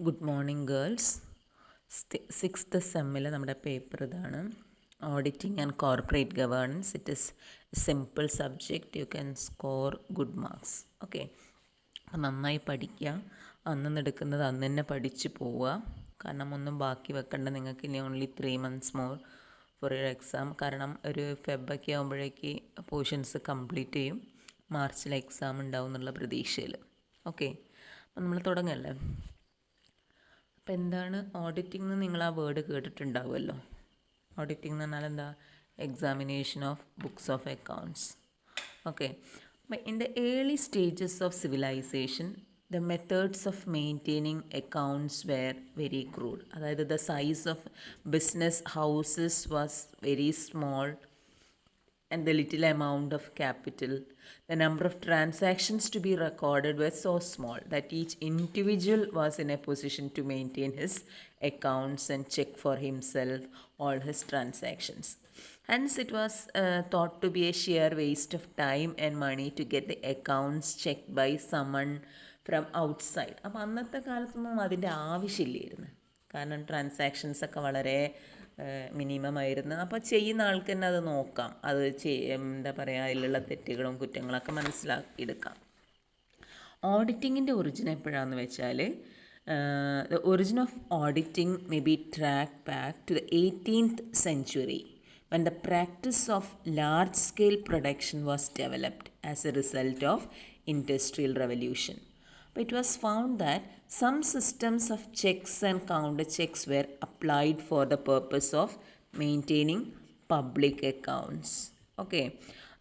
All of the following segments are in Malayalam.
Good morning girls. സിക്സ്ത് സെമ്മിൽ നമ്മുടെ പേപ്പർ ഇതാണ്, auditing and corporate governance. It is simple subject, you can score good marks. Okay, അപ്പം നന്നായി പഠിക്കുക. അന്ന് എടുക്കുന്നത് അന്ന് തന്നെ പഠിച്ച് പോവുക. കാരണം ഒന്നും ബാക്കി വെക്കേണ്ട. നിങ്ങൾക്ക് ഇനി only 3 months more for your exam. കാരണം ഒരു ഫെബൊക്കെ ആകുമ്പോഴേക്ക് പോർഷൻസ് കംപ്ലീറ്റ് ചെയ്യും. മാർച്ചിൽ എക്സാം ഉണ്ടാവും എന്നുള്ള പ്രതീക്ഷയിൽ. ഓക്കെ, അപ്പം നമ്മൾ തുടങ്ങല്ലേ. അപ്പോൾ എന്താണ് ഓഡിറ്റിംഗ് എന്ന് നിങ്ങൾ ആ വേർഡ് കേട്ടിട്ടുണ്ടാവുമല്ലോ. ഓഡിറ്റിംഗ് എന്ന് പറഞ്ഞാൽ എന്താ? Examination of books of accounts. Okay, അപ്പോൾ in the early stages of civilisation the methods of maintaining accounts were very crude. അതായത് the size of business houses was very small and the little amount of capital. The number of transactions to be recorded were so small that each individual was in a position to maintain his accounts and check for himself all his transactions. Hence, it was thought to be a sheer waste of time and money to get the accounts checked by someone from outside. അപ്പോൾ അന്നത്തെ കാലത്തൊന്നും അതിൻ്റെ ആവശ്യമില്ലായിരുന്നു. കാരണം ട്രാൻസാക്ഷൻസൊക്കെ വളരെ മിനിമം ആയിരുന്നു. അപ്പോൾ ചെയ്യുന്ന ആൾക്ക് തന്നെ അത് നോക്കാം, അത് എന്താ പറയുക, അതിലുള്ള തെറ്റുകളും കുറ്റങ്ങളൊക്കെ മനസ്സിലാക്കിയെടുക്കാം. ഓഡിറ്റിങ്ങിൻ്റെ ഒറിജിൻ എപ്പോഴാണെന്ന് വെച്ചാൽ, the origin of auditing may be track back to the 18th century when the practice of large-scale production was developed as a result of industrial revolution. But it was found that some systems of checks and counter checks were applied for the purpose of maintaining public accounts. Okay,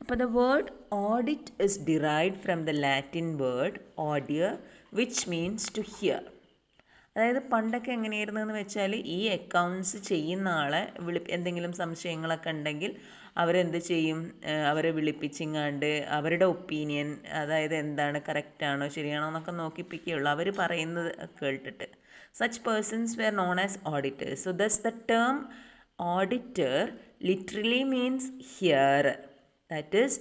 but the word audit is derived from the Latin word audire, which means to hear. അതായത് പണ്ടൊക്കെ എങ്ങനെയായിരുന്നെന്ന് വെച്ചാൽ, ഈ അക്കൗണ്ട്സ് ചെയ്യുന്ന ആളെ എന്തെങ്കിലും സംശയങ്ങളൊക്കെ ഉണ്ടെങ്കിൽ അവരെന്ത് ചെയ്യും, അവരെ വിളിപ്പിച്ചിങ്ങാണ്ട് അവരുടെ ഒപ്പീനിയൻ, അതായത് എന്താണ് കറക്റ്റാണോ ശരിയാണോ എന്നൊക്കെ നോക്കിപ്പിക്കുകയുള്ളൂ, അവർ പറയുന്നത് കേട്ടിട്ട്. Such persons were known as auditors. So thus the term auditor literally means hearer. That is,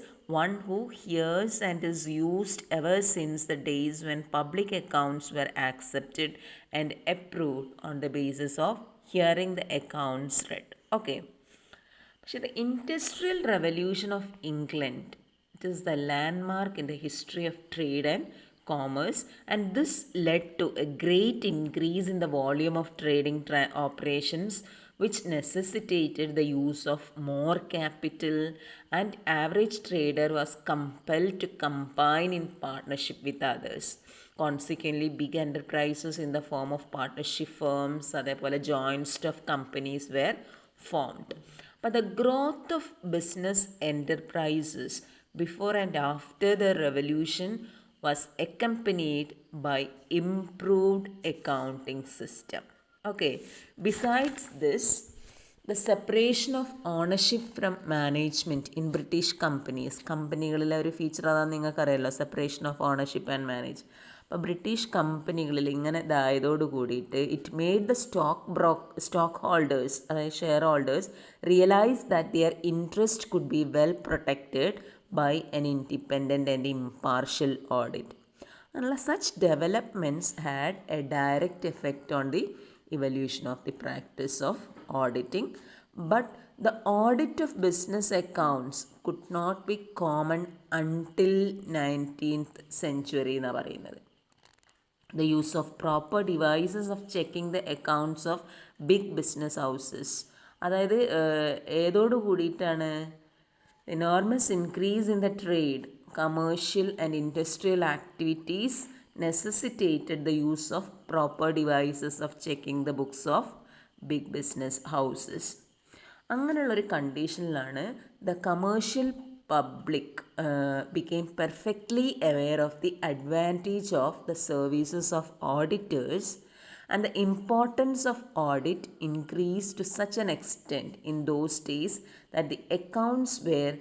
one who hears and is used ever since the days when public accounts were accepted and approved on the basis of hearing the accounts read. Okay. പക്ഷേ the Industrial Revolution of England, it is the landmark in the history of trade and commerce, and this led to a great increase in the volume of trading operations, which necessitated the use of more capital, and average trader was compelled to combine in partnership with others. Consequently, big enterprises in the form of partnership firms, അതേപോലെ joint stock companies were formed. But the growth of business enterprises before and after the revolution was accompanied by improved accounting system. Okay, besides this, the separation of ownership from management in British companies, കമ്പനികളിലെ ഒരു ഫീച്ചർ അതാണെന്ന് നിങ്ങൾക്കറിയാലോ, separation of ownership and manage. അപ്പോൾ ബ്രിട്ടീഷ് കമ്പനികളിൽ ഇങ്ങനെ ഇതായതോട് കൂടിയിട്ട് it made the stock holders, അതായത് share holders, realise that their interest could be well protected by an independent and impartial audit. And such developments had a direct effect on the evolution of the practice of auditing. But the audit of business accounts could not be common until 19th century എന്ന് പറയുന്നത്. The use of proper devices of checking the accounts of big business houses. അതായത് ഏതോട് കൂടിയിട്ടാണ് enormous increase in the trade, commercial and industrial activities necessitated the use of proper devices of checking the books of big business houses. അങ്ങനെയുള്ളൊരു കണ്ടീഷനിലാണ് the commercial public became perfectly aware of the advantage of the services of auditors, and the importance of audit increased to such an extent in those days that the accounts were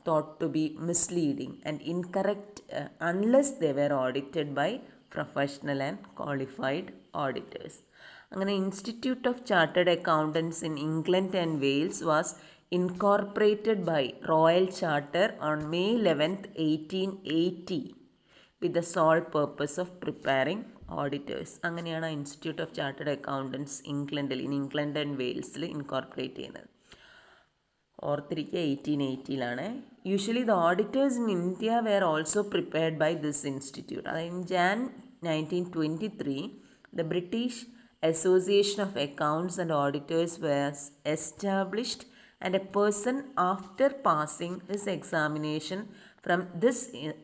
thought to be misleading and incorrect unless they were audited by professional and qualified auditors. അങ്ങനെ institute of chartered accountants in England and Wales was incorporated by Royal Charter on May 11th, 1880. with the sole purpose of preparing auditors. അങ്ങനെയാണ് institute of chartered accountants England and വെയിൽസിൽ ഇൻകോർപ്പറേറ്റ് ചെയ്യുന്നത്. ഓർത്തിരിക്കുക 1880 usually the auditors in India were also prepared by this institute. അതായത് in Jan 1923 the British association of accounts and auditors was established and a person after passing his examination from this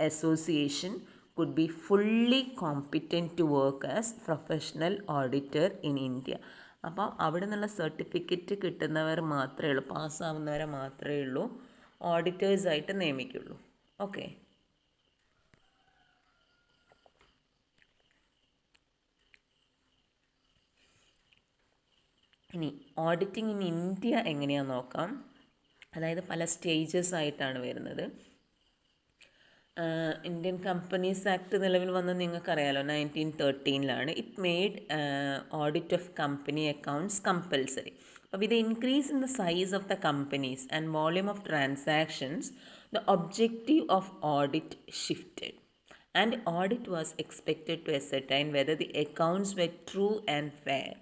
association could be fully competent to work as professional auditor in India. അപ്പോൾ അവിടെ നിന്നുള്ള സർട്ടിഫിക്കറ്റ് കിട്ടുന്നവർ മാത്രമേ ഉള്ളൂ, പാസ്സാവുന്നവരെ മാത്രമേ ഉള്ളൂ ഓഡിറ്റേഴ്സായിട്ട് നിയമിക്കുള്ളൂ. ഓക്കെ, ഇനി ഓഡിറ്റിംഗ് ഇൻ ഇന്ത്യ എങ്ങനെയാണെന്ന് നോക്കാം. അതായത് പല സ്റ്റേജസ് ആയിട്ടാണ് വരുന്നത്. ഇന്ത്യൻ കമ്പനീസ് ആക്ട് നിലവിൽ വന്നത് നിങ്ങൾക്കറിയാലോ 1913. It made audit of company accounts compulsory. അപ്പോൾ with increase in the size of the companies and volume of transactions the objective of audit shifted and audit was expected to ascertain whether the accounts were true and fair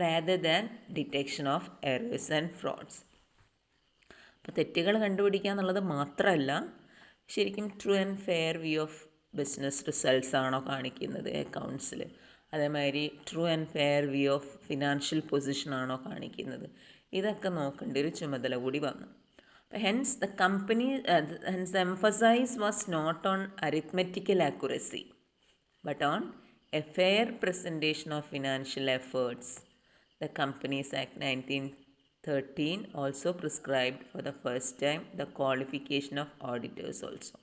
rather than detection of errors and frauds. അപ്പോൾ തെറ്റുകൾ കണ്ടുപിടിക്കുക എന്നുള്ളത് മാത്രമല്ല, ശരിക്കും true and fair view of business results ആണോ കാണിക്കുന്നത് അക്കൗണ്ട്സിൽ, അതേമാതിരി true and fair view of financial position ആണോ കാണിക്കുന്നത്, ഇതൊക്കെ നോക്കേണ്ട ഒരു ചുമതല കൂടി വന്നു. അപ്പോൾ hence the emphasis was not on arithmetical accuracy but on a fair presentation of financial efforts. The Companies Act 1913 also prescribed for the first time the qualification of auditors also.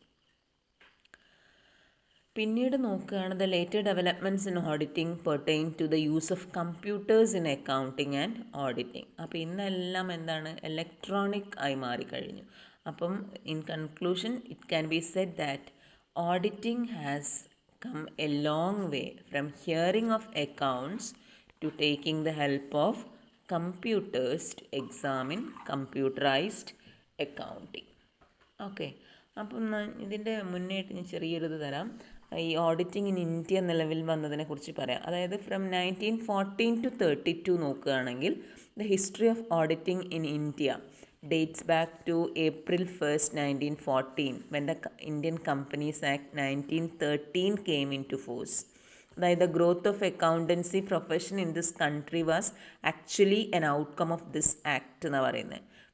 പിന്നീട് നോക്കുകയാണ് the later developments in auditing pertain to the use of computers in accounting and auditing. അപ്പോൾ ഇന്നെല്ലാം എന്താണ്, ഇലക്ട്രോണിക് ആയി മാറിക്കഴിഞ്ഞു. അപ്പം in conclusion it can be said that auditing has come a long way from hearing of accounts to taking the help of computers to examine computerized accounting. Okay, അപ്പം ഇതിൻ്റെ മുന്നേറ്റ് ഞാൻ ചെറിയൊരിത് തരാം. ഈ ഓഡിറ്റിംഗ് ഇൻ ഇന്ത്യ നിലവിൽ വന്നതിനെ കുറിച്ച് പറയാം. അതായത് ഫ്രം 1914 to 32 നോക്കുകയാണെങ്കിൽ the history of auditing in India dates back to April 1st, 1914 when the Indian Companies Act 1913 came into force. The growth of accountancy profession in this country was actually an outcome of this act,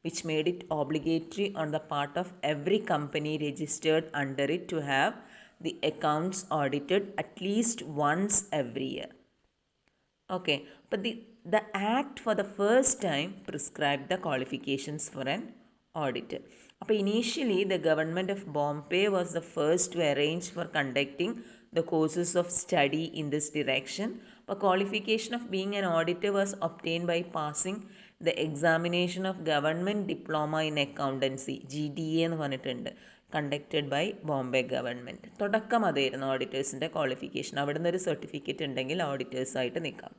which made it obligatory on the part of every company registered under it to have the accounts audited at least once every year. Okay, but the act for the first time prescribed the qualifications for an auditor. Initially, the government of Bombay was the first to arrange for conducting the courses of study in this direction. But qualification of being an auditor was obtained by passing the examination of government diploma in accountancy, GDA എന്ന് പറഞ്ഞിട്ടുണ്ട്, കണ്ടക്റ്റഡ് ബൈ ബോംബെ ഗവൺമെൻറ്. തുടക്കം അതായിരുന്നു ഓഡിറ്റേഴ്സിൻ്റെ ക്വാളിഫിക്കേഷൻ. അവിടെ നിന്നൊരു സർട്ടിഫിക്കറ്റ് ഉണ്ടെങ്കിൽ ഓഡിറ്റേഴ്സായിട്ട് നിൽക്കാം.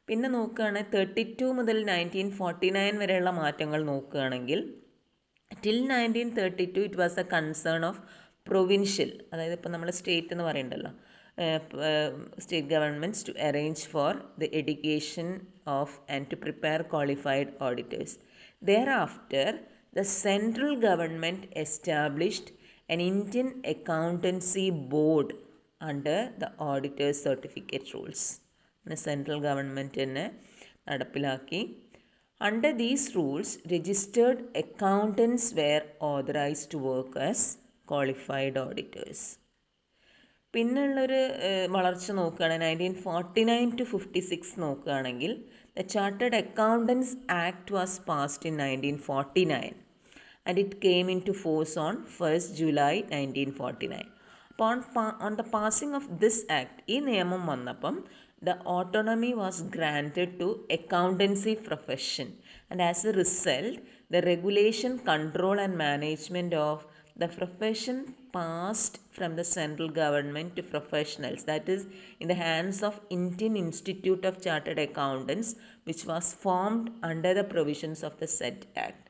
പിന്നെ നോക്കുകയാണെങ്കിൽ 32 മുതൽ 1949 വരെയുള്ള മാറ്റങ്ങൾ നോക്കുകയാണെങ്കിൽ till 1932 it was a concern of provincial, അതായത് ഇപ്പോൾ നമ്മൾ സ്റ്റേറ്റ് എന്ന് പറയണ്ടല്ലോ, state governments to arrange for the education of and to prepare qualified auditors. Thereafter, the central government established an Indian Accountancy Board under the Auditor's Certificate rules. Central government തന്നെ നടപ്പിലാക്കി. Under these rules, registered accountants were authorized to work as qualified auditors. പിന്നുള്ളൊരു വളർച്ച നോക്കുകയാണെങ്കിൽ 1949 to 56 നോക്കുകയാണെങ്കിൽ the chartered accountants act was passed in 1949 and it came into force on 1st July 1949. On the passing of this act, ഈ നിയമം വന്നപ്പം the autonomy was granted to accountancy profession, and as a result the regulation, control and management of the profession passed from the central government to professionals, that is in the hands of Indian Institute of Chartered Accountants, which was formed under the provisions of the said act.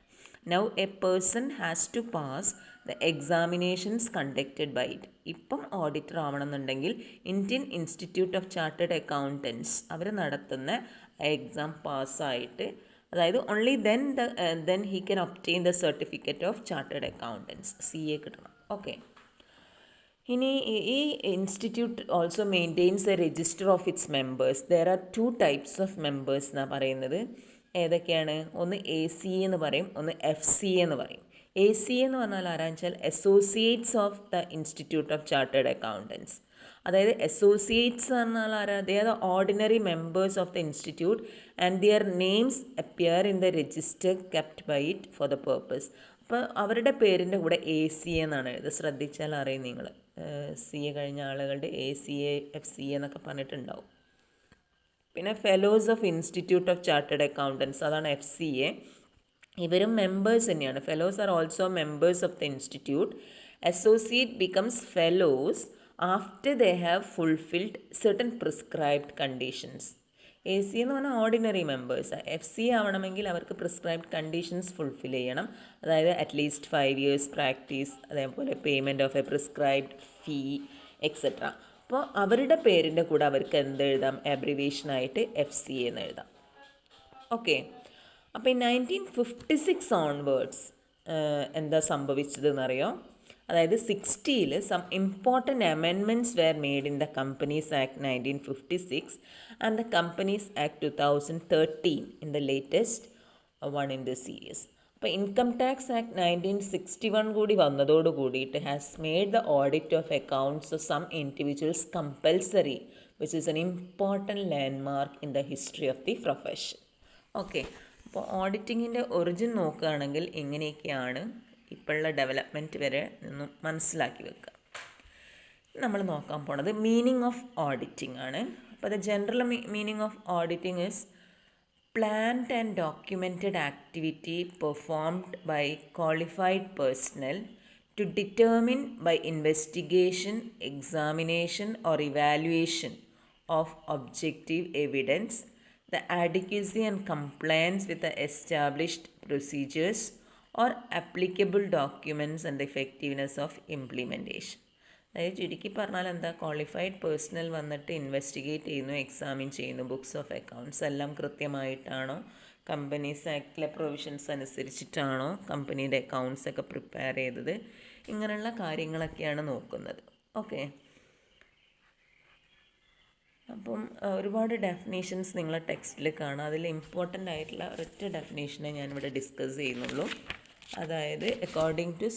Now a person has to pass the examinations conducted by it. ഇപ്പം ഓഡിറ്റർ ആവണമെന്നുണ്ടെങ്കിൽ Indian institute of chartered accountants അവർ നടത്തുന്ന എക്സാം പാസ്സായിട്ട്, അതായത് only then he can obtain the certificate of chartered accountants, CA കിട്ടണം. ഓക്കെ. ഇനി ഈ institute also maintains a register of its members. There are 2 types of members എന്നാണ് പറയുന്നത്. ഏതൊക്കെയാണ്? ഒന്ന് ACA എന്ന് പറയും, ഒന്ന് FCA എന്ന് പറയും. ACA എന്ന് പറഞ്ഞാൽ ആരാന്ന് വെച്ചാൽ associates of the institute of chartered accountants. അതായത് അസോസിയേറ്റ്സ് പറഞ്ഞാൽ ആരാ? They are the ordinary members of the institute and their names appear in the register kept by it for the purpose. അപ്പോൾ അവരുടെ പേരിൻ്റെ കൂടെ ACA എന്നാണ് എഴുതുക. ശ്രദ്ധിച്ചാൽ അറിയും നിങ്ങൾ, CA കഴിഞ്ഞ ആളുകളുടെ ACA FCA എന്നൊക്കെ പറഞ്ഞിട്ടുണ്ടാവും. പിന്നെ fellows of institute of chartered accountants, അതാണ് FCA. ഇവരും മെമ്പേഴ്സ് തന്നെയാണ്. Fellows are also members of the institute. Associate becomes fellows after they have fulfilled certain prescribed conditions. ACA എന്ന് പറഞ്ഞാൽ ഓർഡിനറി മെമ്പേഴ്സ്. FCA ആവണമെങ്കിൽ അവർക്ക് പ്രിസ്ക്രൈബ്ഡ് കണ്ടീഷൻസ് ഫുൾഫിൽ ചെയ്യണം. അതായത് അറ്റ്ലീസ്റ്റ് 5 years പ്രാക്ടീസ്, അതേപോലെ payment of A prescribed fee etcetera. അപ്പോൾ അവരുടെ പേരിൻ്റെ കൂടെ അവർക്ക് എന്തെഴുതാം? അബ്രിവേഷനായിട്ട് FCA എന്ന് എഴുതാം. ഓക്കെ. അപ്പോൾ ഈ 1956 ഓൺവേർഡ്സ് എന്താ സംഭവിച്ചതെന്നറിയോ? അതായത് 60-ൽ some important amendments were made in the companies act 1956 and the companies act 2013 in the latest one in the series. അപ്പോൾ ഇൻകം ടാക്സ് ആക്ട് 1961 കൂടി വന്നതോട് കൂടിയിട്ട് has made the audit of accounts of some individuals compulsory, which is an important landmark in the history of the profession. Okay. അപ്പോൾ ഓഡിറ്റിങ്ങിൻ്റെ ഒറിജിൻ നോക്കുകയാണെങ്കിൽ ഇങ്ങനെയൊക്കെയാണ്. ഇപ്പോഴുള്ള ഡെവലപ്മെൻറ്റ് വരെ നിന്നും മനസ്സിലാക്കി വെക്കുക. നമ്മൾ നോക്കാൻ പോണത് മീനിങ് ഓഫ് ഓഡിറ്റിംഗ് ആണ്. അപ്പോൾ the general meaning of auditing is planned and documented activity performed by qualified personnel to determine by investigation, examination or evaluation of objective evidence the adequacy and compliance with the established procedures or applicable documents and the effectiveness of implementation. അതായത് ചുരുക്കി പറഞ്ഞാൽ എന്താ? ക്വാളിഫൈഡ് പേഴ്സണൽ വന്നിട്ട് ഇൻവെസ്റ്റിഗേറ്റ് ചെയ്യുന്നു, എക്സാമിൻ ചെയ്യുന്നു, ബുക്സ് ഓഫ് അക്കൗണ്ട്സ് എല്ലാം കൃത്യമായിട്ടാണോ, കമ്പനീസ് ആക്ടിലെ പ്രൊവിഷൻസ് അനുസരിച്ചിട്ടാണോ കമ്പനിയുടെ അക്കൗണ്ട്സ് ഒക്കെ പ്രിപ്പയർ ചെയ്തത്, ഇങ്ങനെയുള്ള കാര്യങ്ങളൊക്കെയാണ് നോക്കുന്നത്. ഓക്കെ. അപ്പം ഒരുപാട് ഡെഫിനേഷൻസ് നിങ്ങളെ ടെക്സ്റ്റിൽ കാണാം. അതിൽ ഇമ്പോർട്ടൻ്റ് ആയിട്ടുള്ള ഒരൊറ്റ ഡെഫിനേഷനെ ഞാനിവിടെ ഡിസ്കസ് ചെയ്യുന്നുള്ളൂ. അതായത് according to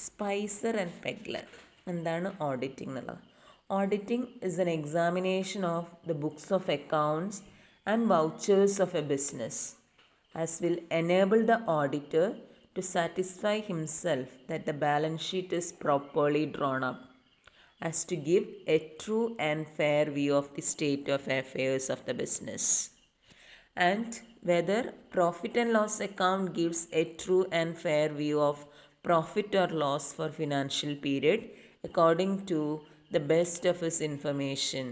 Spicer and Pegler എന്താണ് ഓഡിറ്റിംഗ് എന്നുള്ളത്. Auditing is an examination of the books of accounts and vouchers of a business as will enable the auditor to satisfy himself that the balance sheet is properly drawn up as to give a true and fair view of the state of affairs of the business, and whether profit and loss account gives a true and fair view of profit or loss for financial period according to the best of his information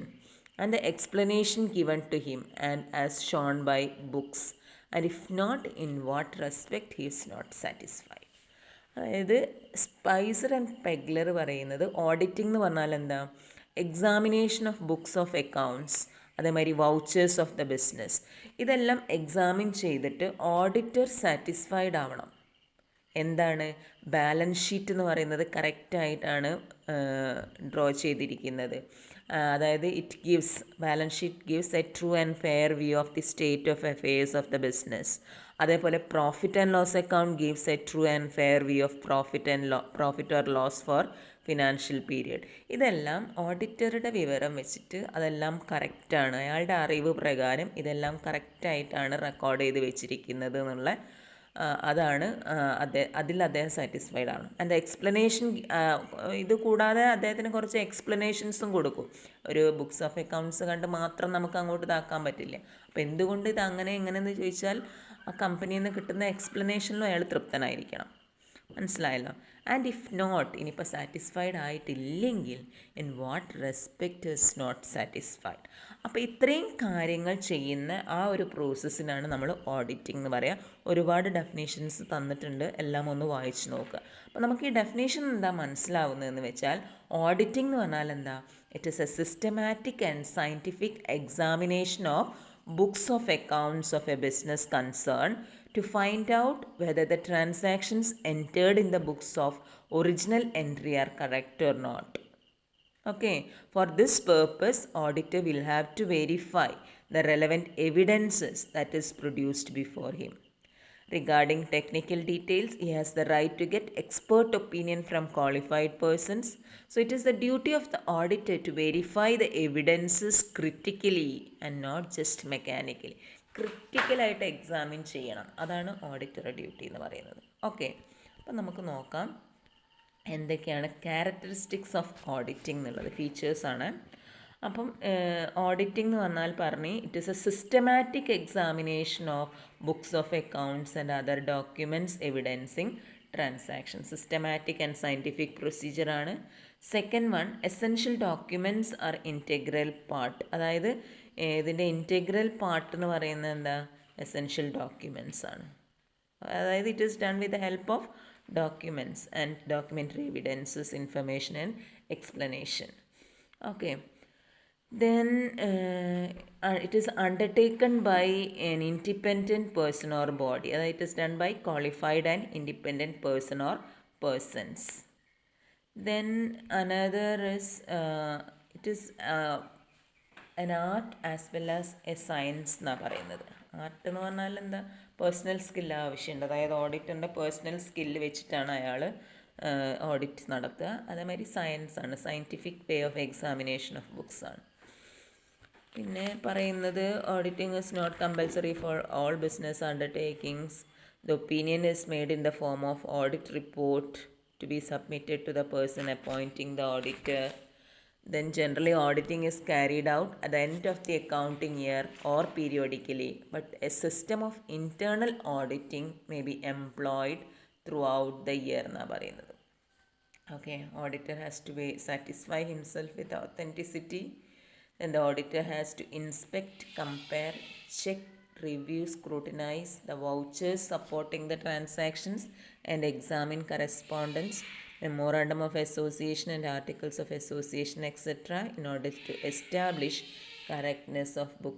and the explanation given to him and as shown by books, and if not, in what respect he is not satisfied. അതായത് സ്പൈസർ ആൻഡ് പെഗ്ലർ പറയുന്നത് ഓഡിറ്റിംഗ് എന്ന് പറഞ്ഞാൽ എന്താ? Examination of books of accounts, അതേമാതിരി വൗച്ചേഴ്സ് ഓഫ് ദ ബിസിനസ്, ഇതെല്ലാം എക്സാമിൻ ചെയ്തിട്ട് ഓഡിറ്റർ സാറ്റിസ്ഫൈഡ് ആവണം. എന്താണ്? ബാലൻസ് ഷീറ്റ് എന്ന് പറയുന്നത് കറക്റ്റായിട്ടാണ് ഡ്രോ ചെയ്തിരിക്കുന്നത്. അതായത് it gives, balance sheet gives a true and fair view of the state of affairs of the business. അതേപോലെ profit and loss account gives a true and fair view of profit or loss for financial period. ഇതെല്ലാം ഓഡിറ്ററുടെ വിവരം വെച്ചിട്ട് അതെല്ലാം കറക്റ്റാണ്, അയാളുടെ അറിവ് പ്രകാരം ഇതെല്ലാം കറക്റ്റായിട്ടാണ് റെക്കോർഡ് ചെയ്ത് വെച്ചിരിക്കുന്നത് എന്നുള്ള അതാണ് അതിൽ അദ്ദേഹം സാറ്റിസ്ഫൈഡ് ആണ്. ആൻഡ് എക്സ്പ്ലനേഷൻ, ഇത് കൂടാതെ അദ്ദേഹത്തിന് കുറച്ച് എക്സ്പ്ലനേഷൻസും കൊടുക്കും. ഒരു ബുക്സ് ഓഫ് അക്കൗണ്ട്സ് കണ്ട് മാത്രം നമുക്ക് അങ്ങോട്ട് ഇതാക്കാൻ പറ്റില്ല. അപ്പോൾ എന്തുകൊണ്ട് ഇത് അങ്ങനെ എങ്ങനെയെന്ന് ചോദിച്ചാൽ ആ കമ്പനിയിൽ നിന്ന് കിട്ടുന്ന എക്സ്പ്ലനേഷനിലും അയാൾ തൃപ്തനായിരിക്കണം. മനസ്സിലായല്ലോ. ആൻഡ് ഇഫ് നോട്ട്, ഇനിയിപ്പോൾ സാറ്റിസ്ഫൈഡ് ആയിട്ടില്ലെങ്കിൽ in what respect is not satisfied. അപ്പോൾ ഇത്രയും കാര്യങ്ങൾ ചെയ്യുന്ന ആ ഒരു പ്രോസസ്സിനാണ് നമ്മൾ ഓഡിറ്റിംഗ് എന്ന് പറയുക. ഒരുപാട് ഡെഫിനേഷൻസ് തന്നിട്ടുണ്ട്, എല്ലാം ഒന്ന് വായിച്ച് നോക്കുക. അപ്പോൾ നമുക്ക് ഈ ഡെഫിനേഷൻ എന്താ മനസ്സിലാവുന്നതെന്ന് വെച്ചാൽ, ഓഡിറ്റിംഗ് എന്ന് പറഞ്ഞാൽ എന്താ, it is a systematic and scientific examination of books of accounts of a business concern to find out whether the transactions entered in the books of original entry are correct or not. Okay, for this purpose, auditor will have to verify the relevant evidences that is produced before him. Regarding technical details, he has the right to get expert opinion from qualified persons. So it is the duty of the auditor to verify the evidences critically and not just mechanically. ക്രിറ്റിക്കലായിട്ട് എക്സാമിൻ ചെയ്യണം, അതാണ് ഓഡിറ്ററുടെ ഡ്യൂട്ടി എന്ന് പറയുന്നത്. ഓക്കെ, അപ്പം നമുക്ക് നോക്കാം എന്തൊക്കെയാണ് ക്യാരക്ടറിസ്റ്റിക്സ് ഓഫ് ഓഡിറ്റിംഗ് എന്നുള്ളത്, ഫീച്ചേഴ്സാണ്. അപ്പം ഓഡിറ്റിംഗ് എന്ന് പറഞ്ഞാൽ it is a systematic examination of books of accounts and other documents evidencing transaction. Systematic and scientific പ്രൊസീജിയറാണ്. Second one, essential documents are integral part. അതായത് ഇതിൻ്റെ ഇൻറ്റഗ്രൽ പാർട്ട് എന്ന് പറയുന്നത് എന്താ, എസെൻഷ്യൽ ഡോക്യുമെൻറ്റ്സ് ആണ്. അതായത് it is done with the help of documents and documentary evidences, information and explanation. Okay, then it is undertaken by an independent person or body. It is done by qualified and independent person or persons. Then another is it is an art as well as a science എന്നാണ് പറയുന്നത്. ആർട്ട് എന്ന് പറഞ്ഞാൽ എന്താ, പേഴ്സണൽ സ്കില്ല് ആവശ്യമുണ്ട്. അതായത് ഓഡിറ്ററിൻ്റെ പേഴ്സണൽ സ്കില്ല് വെച്ചിട്ടാണ് അയാൾ ഓഡിറ്റ് നടത്തുക. അതേമാതിരി സയൻസ് ആണ്, scientific way of examination of books ആണ്. പിന്നെ പറയുന്നത്, auditing is not compulsory for all business undertakings. The opinion is made in the form of audit report to be submitted to the person appointing the auditor. Then generally auditing is carried out at the end of the accounting year or periodically, but a system of internal auditing may be employed throughout the year എന്നാ പറയുന്നത്. Okay, auditor has to satisfy himself with authenticity. Then the auditor has to inspect, compare, check, review, scrutinize the vouchers supporting the transactions and examine correspondence, memorandum of association and articles of association, etc., in order to establish correctness of book